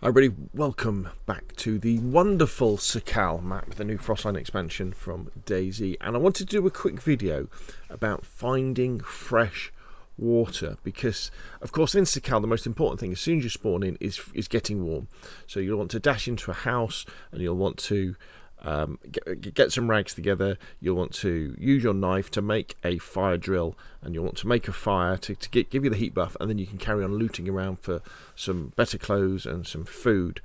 Hi everybody, welcome back to the wonderful Sakhal map, the new Frostline expansion from DayZ, and I wanted to do a quick video about finding fresh water because, of course, in Sakhal the most important thing as soon as you spawn in is getting warm. So you'll want to dash into a house and you'll want to get some rags together. You'll want to use your knife to make a fire drill, and you'll want to make a fire to give you the heat buff, and then you can carry on looting around for some better clothes and some food,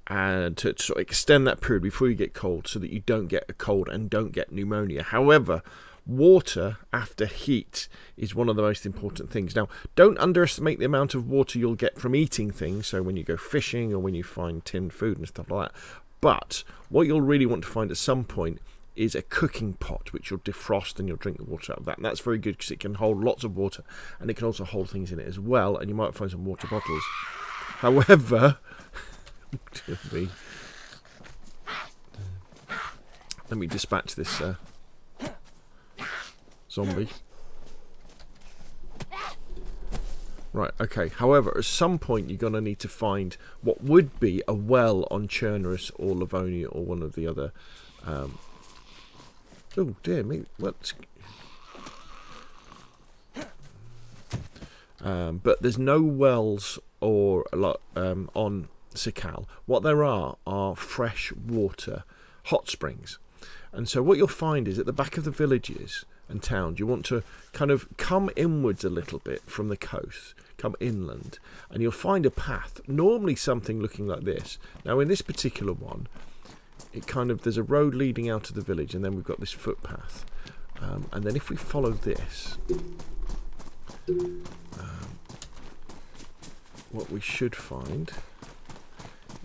and to sort of extend that period before you get cold so that you don't get a cold and don't get pneumonia. However, water after heat is one of the most important things. Now, don't underestimate the amount of water you'll get from eating things, so when you go fishing or when you find tinned food and stuff like that. But what you'll really want to find at some point is a cooking pot, which you'll defrost and you'll drink the water out of that. And that's very good because it can hold lots of water, and it can also hold things in it as well. And you might find some water bottles. However, let me dispatch this zombie. Right, okay. However, at some point you're going to need to find what would be a well on Chernarus or Livonia or one of the other... oh dear me, what? But there's no wells or a lot on Sakhal. What there are fresh water hot springs. And so what you'll find is at the back of the villages and towns, you want to kind of come inwards a little bit from the coast, come inland, and you'll find a path, normally something looking like this. Now in this particular one, there's a road leading out of the village, and then we've got this footpath, and then if we follow this, what we should find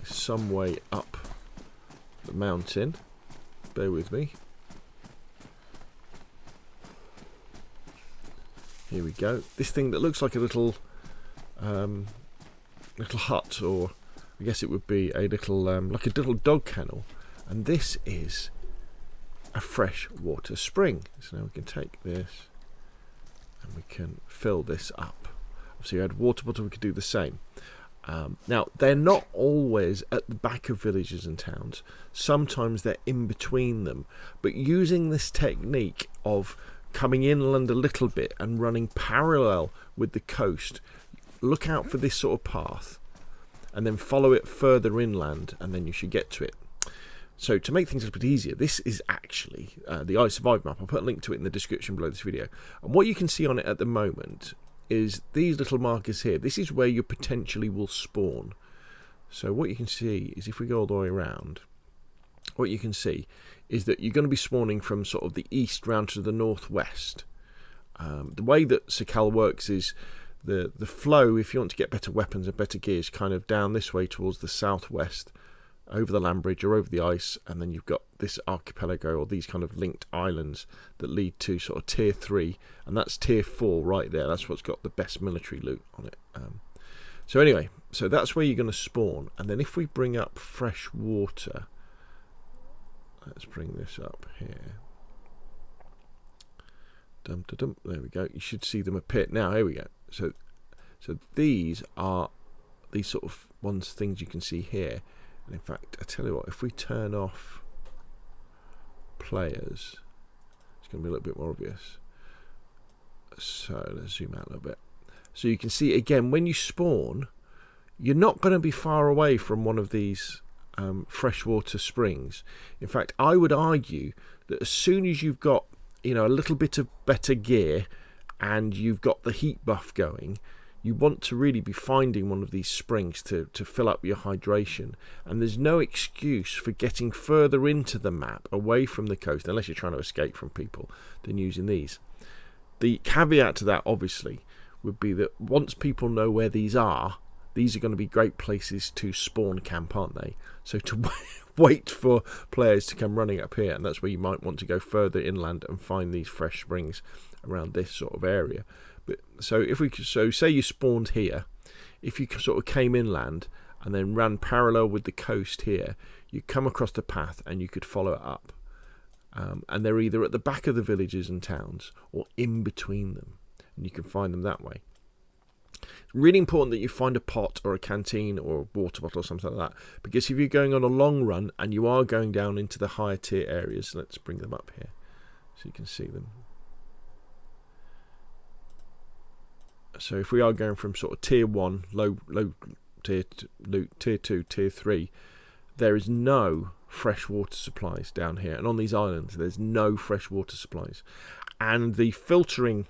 is some way up the mountain. Bear with me. Here we go. This thing that looks like a little hut, or I guess it would be a little like a little dog kennel. And this is a freshwater spring. So now we can take this and we can fill this up. So you had water bottle, we could do the same. Now, they're not always at the back of villages and towns. Sometimes they're in between them. But using this technique of coming inland a little bit and running parallel with the coast, look out for this sort of path and then follow it further inland, and then you should get to it. So to make things a little bit easier, this is actually the I Survive map. I'll put a link to it in the description below this video. And what you can see on it at the moment is these little markers here. This is where you potentially will spawn. So what you can see is, if we go all the way around, what you can see is that you're going to be spawning from sort of the east round to the northwest. The way that Sakhal works is the flow, if you want to get better weapons and better gear, is kind of down this way towards the southwest, over the land bridge or over the ice, and then you've got this archipelago, or these kind of linked islands that lead to sort of tier 3, and that's tier 4 right there. That's what's got the best military loot on it. So anyway, so that's where you're going to spawn. And then if we bring up fresh water, let's bring this up here. Dum da dum. There we go. You should see them appear now. Here we go. So these are these sort of things you can see here. And in fact, I tell you what, if we turn off players, it's going to be a little bit more obvious. So let's zoom out a little bit. So you can see again, when you spawn, you're not going to be far away from one of these freshwater springs. In fact, I would argue that as soon as you've got, a little bit of better gear and you've got the heat buff going, you want to really be finding one of these springs to fill up your hydration. And there's no excuse for getting further into the map, away from the coast, unless you're trying to escape from people, than using these. The caveat to that, obviously, would be that once people know where these are going to be great places to spawn camp, aren't they? So to wait for players to come running up here, and that's where you might want to go further inland and find these fresh springs around this sort of area. But so say you spawned here, if you sort of came inland and then ran parallel with the coast here, you come across the path and you could follow it up. And they're either at the back of the villages and towns or in between them, and you can find them that way. Really important that you find a pot or a canteen or a water bottle or something like that, because if you're going on a long run and you are going down into the higher tier areas, let's bring them up here so you can see them. So if we are going from sort of tier 1, low tier 2, tier 3, there is no fresh water supplies down here, and on these islands there's no fresh water supplies, and the filtering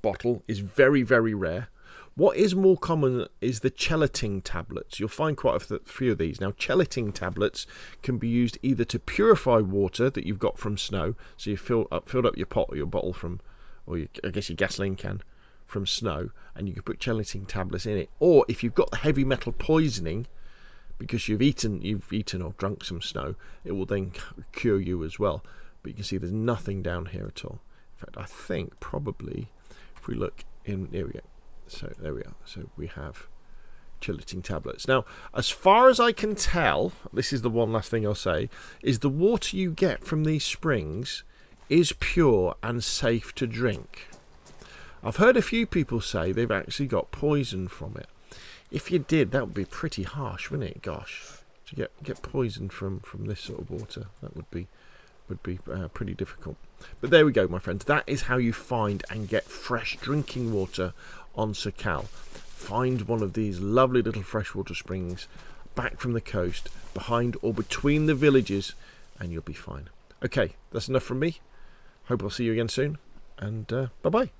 bottle is very, very rare. What is more common is the gelatin tablets. You'll find quite a few of these. Now, gelatin tablets can be used either to purify water that you've got from snow, so you filled up your pot or your bottle from, or I guess your gasoline can from snow, and you can put gelatin tablets in it. Or if you've got the heavy metal poisoning because you've eaten or drunk some snow, it will then cure you as well. But you can see there's nothing down here at all. In fact, I think probably if we look in, there we go. So there we are. So we have gelatin tablets. Now, as far as I can tell, this is the one last thing I'll say, is the water you get from these springs is pure and safe to drink. I've heard a few people say they've actually got poison from it. If you did, that would be pretty harsh, wouldn't it? Gosh, to get poisoned from this sort of water, that would be pretty difficult. But there we go, my friends. That is how you find and get fresh drinking water on Sakhal. Find one of these lovely little freshwater springs back from the coast, behind or between the villages, and you'll be fine. Okay, that's enough from me. Hope I'll see you again soon, and bye-bye.